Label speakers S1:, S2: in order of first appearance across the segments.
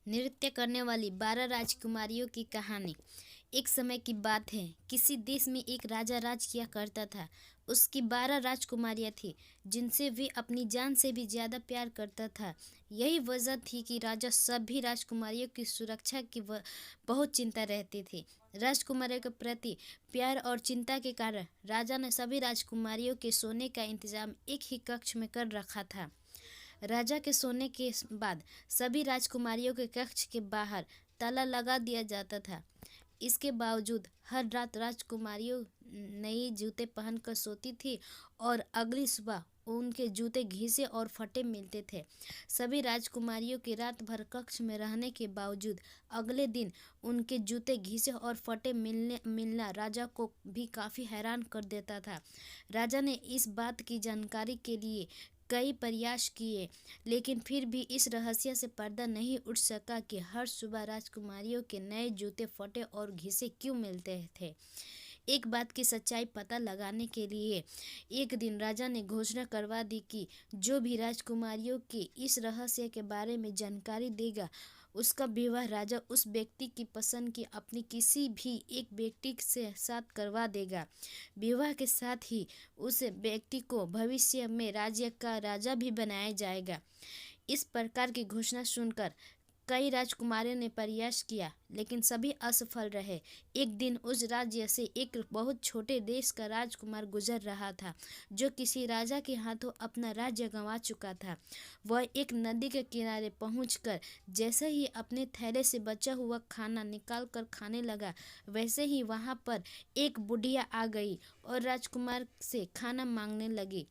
S1: नृत्य करने वाली 12 राजकुमारियों की कहानी। एक समय की बात है, किसी देश में एक राजा राज किया करता था। उसकी 12 राजकुमारियां थी, जिनसे वे अपनी जान से भी ज्यादा प्यार करता था। यही वजह थी कि राजा सभी राजकुमारियों की सुरक्षा की बहुत चिंता रहती थी। राजकुमारियों के प्रति प्यार और चिंता के कारण राजा ने सभी राजकुमारियों के सोने का इंतजाम एक ही कक्ष में कर रखा था। राजा के सोने के बाद सभी राजकुमारियों के कक्ष के बाहर ताला लगा दिया जाता था। इसके बावजूद हर रात राजकुमारियों नए जूते पहनकर सोती थी और अगली सुबह उनके जूते घिसे और फटे मिलते थे। सभी राजकुमारियों के रात भर कक्ष में रहने के बावजूद अगले दिन उनके जूते घिसे और फटे मिलना राजा को भी काफ़ी हैरान कर देता था। राजा ने इस बात की जानकारी के लिए कई प्रयास किए, लेकिन फिर भी इस रहस्य से पर्दा नहीं उठ सका कि हर सुबह राजकुमारियों के नए जूते फटे और घिसे क्यों मिलते थे। एक बात की सच्चाई पता लगाने के लिए एक दिन राजा ने घोषणा करवा दी कि जो भी राजकुमारियों के इस रहस्य के बारे में जानकारी देगा, उसका विवाह राजा उस व्यक्ति की पसंद की अपनी किसी भी एक व्यक्ति से साथ करवा देगा। विवाह के साथ ही उस व्यक्ति को भविष्य में राज्य का राजा भी बनाया जाएगा। इस प्रकार की घोषणा सुनकर कई राजकुमारों ने प्रयास किया, लेकिन सभी असफल रहे। एक दिन उस राज्य से एक बहुत छोटे देश का राजकुमार गुजर रहा था, जो किसी राजा के हाथों अपना राज्य गंवा चुका था। वह एक नदी के किनारे पहुंचकर जैसे ही अपने थैले से बचा हुआ खाना निकाल कर खाने लगा, वैसे ही वहां पर एक बुढ़िया आ गई और राजकुमार से खाना मांगने लगी।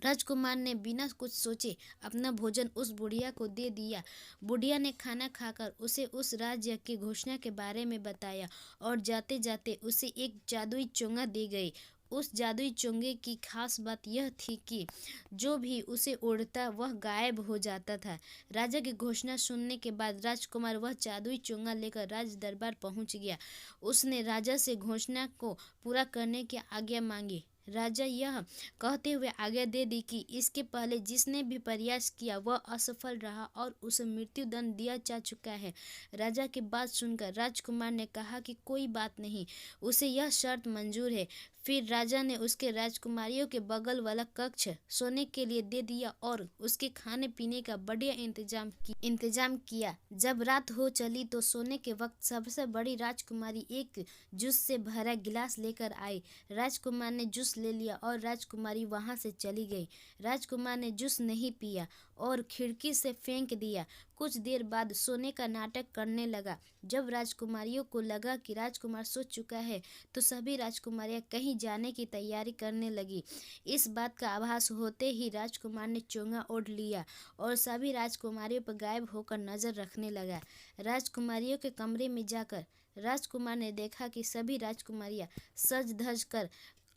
S1: राजकुमार ने बिना कुछ सोचे अपना भोजन उस बुढ़िया को दे दिया। बुढ़िया ने खाना खाकर उसे उस राज्य की घोषणा के बारे में बताया और जाते जाते उसे एक जादुई चोंगा दी गई। उस जादुई चोंगे की खास बात यह थी कि जो भी उसे उड़ता वह गायब हो जाता था। राजा की घोषणा सुनने के बाद राजकुमार वह जादुई चोंगा लेकर राज दरबार पहुंच गया। उसने राजा से घोषणा को पूरा करने की आज्ञा मांगी। राजा यह कहते हुए आज्ञा दे दी कि इसके पहले जिसने भी प्रयास किया वह असफल रहा और उसे मृत्यु दंड दिया जा चुका है। राजा की बात सुनकर राजकुमार ने कहा कि कोई बात नहीं, उसे यह शर्त मंजूर है। फिर राजा ने उसके राजकुमारियों के बगल वाला कक्ष सोने के लिए दे दिया और उसके खाने पीने का बढ़िया इंतजाम किया। जब रात हो चली तो सोने के वक्त सबसे बड़ी राजकुमारी एक जूस से भरा गिलास लेकर आई। राजकुमार ने जूस ले लिया और राजकुमारी वहां से चली गई। राजकुमार ने जूस नहीं पिया और खिड़की से फेंक दिया। कुछ देर बाद सोने का नाटक करने लगा। जब राजकुमारियों को लगा कि राजकुमार सो चुका है, तो सभी राजकुमारियां कहीं जाने की तैयारी करने लगी। इस बात का आभास होते ही राजकुमार ने चोंगा ओढ़ लिया और सभी राजकुमारियों पर गायब होकर नजर रखने लगा। राजकुमारियों के कमरे में जाकर राजकुमार ने देखा कि सभी राजकुमारियां सज धज कर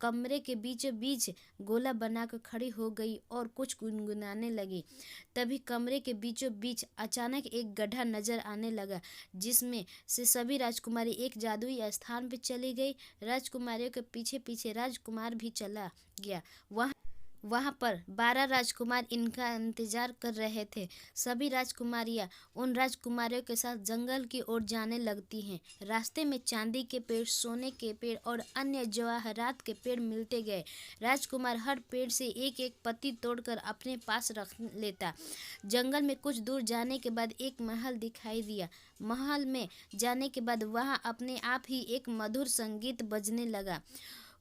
S1: कमरे के बीचों बीच गोला बनाकर खड़ी हो गई और कुछ गुनगुनाने लगी। तभी कमरे के बीचों बीच अचानक एक गड्ढा नजर आने लगा, जिसमें से सभी राजकुमारी एक जादुई स्थान पर चली गई। राजकुमारियों के पीछे पीछे राजकुमार भी चला गया। वहां पर 12 राजकुमार इनका इंतजार कर रहे थे। सभी राजकुमारियां उन राजकुमारियों के साथ जंगल की ओर जाने लगती हैं। रास्ते में चांदी के पेड़, सोने के पेड़ और अन्य जवाहरात के पेड़ मिलते गए। राजकुमार हर पेड़ से एक एक पत्ती तोड़कर अपने पास रख लेता। जंगल में कुछ दूर जाने के बाद एक महल दिखाई दिया। महल में जाने के बाद वहां अपने आप ही एक मधुर संगीत बजने लगा।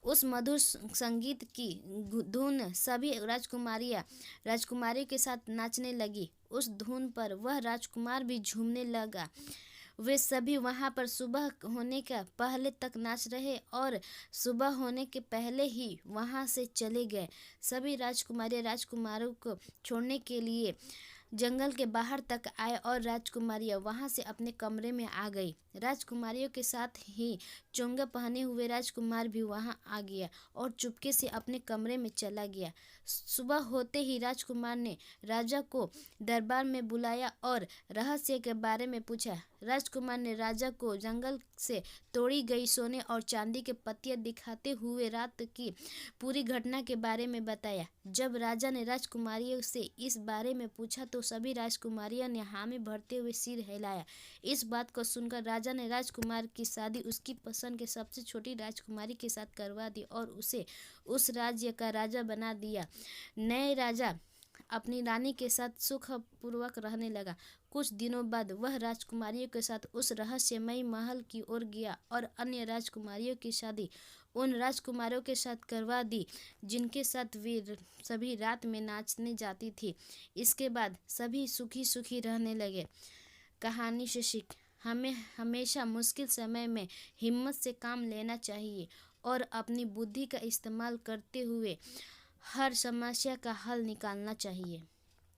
S1: उस मधुर संगीत की धुन सभी राजकुमारियों के साथ नाचने लगी। उस धुन पर वह राजकुमार भी झूमने लगा। वे सभी वहां पर सुबह होने का पहले तक नाच रहे और सुबह होने के पहले ही वहां से चले गए। सभी राजकुमारों को छोड़ने के लिए जंगल के बाहर तक आए और राजकुमारियां वहां से अपने कमरे में आ गई। राजकुमारियों के साथ ही चोंगा पहने हुए राजकुमार भी वहां आ गया और चुपके से अपने कमरे में चला गया। सुबह होते ही राजकुमार ने राजा को दरबार में बुलाया और रहस्य के बारे में पूछा। राजकुमार ने राजा को जंगल से तोड़ी गई सोने और चांदी के पत्तियां दिखाते हुए रात की पूरी घटना के बारे में बताया। जब राजा ने राजकुमारियों से इस बारे में पूछा तो सभी राजकुमारियों ने हामी भरते हुए सिर हिलाया। इस बात को सुनकर राजा ने राजकुमार की शादी उसकी पसंद के सबसे छोटी राजकुमारी के साथ करवा दी और उसे उस राज्य का राजा बना दिया। नए राजा अपनी रानी के साथ सुखपूर्वक रहने लगा। कुछ दिनों बाद वह राजकुमारियों के साथ उस रहस्यमयी महल की ओर गया और अन्य राजकुमारियों की शादी उन राजकुमारों के साथ करवा दी जिनके साथ वे सभी रात में नाचने जाती थी। इसके बाद सभी सुखी सुखी रहने लगे। कहानी से सीख, हमें हमेशा मुश्किल समय में हिम्मत से काम लेना चाहिए और अपनी बुद्धि का इस्तेमाल करते हुए हर समस्या का हल निकालना चाहिए।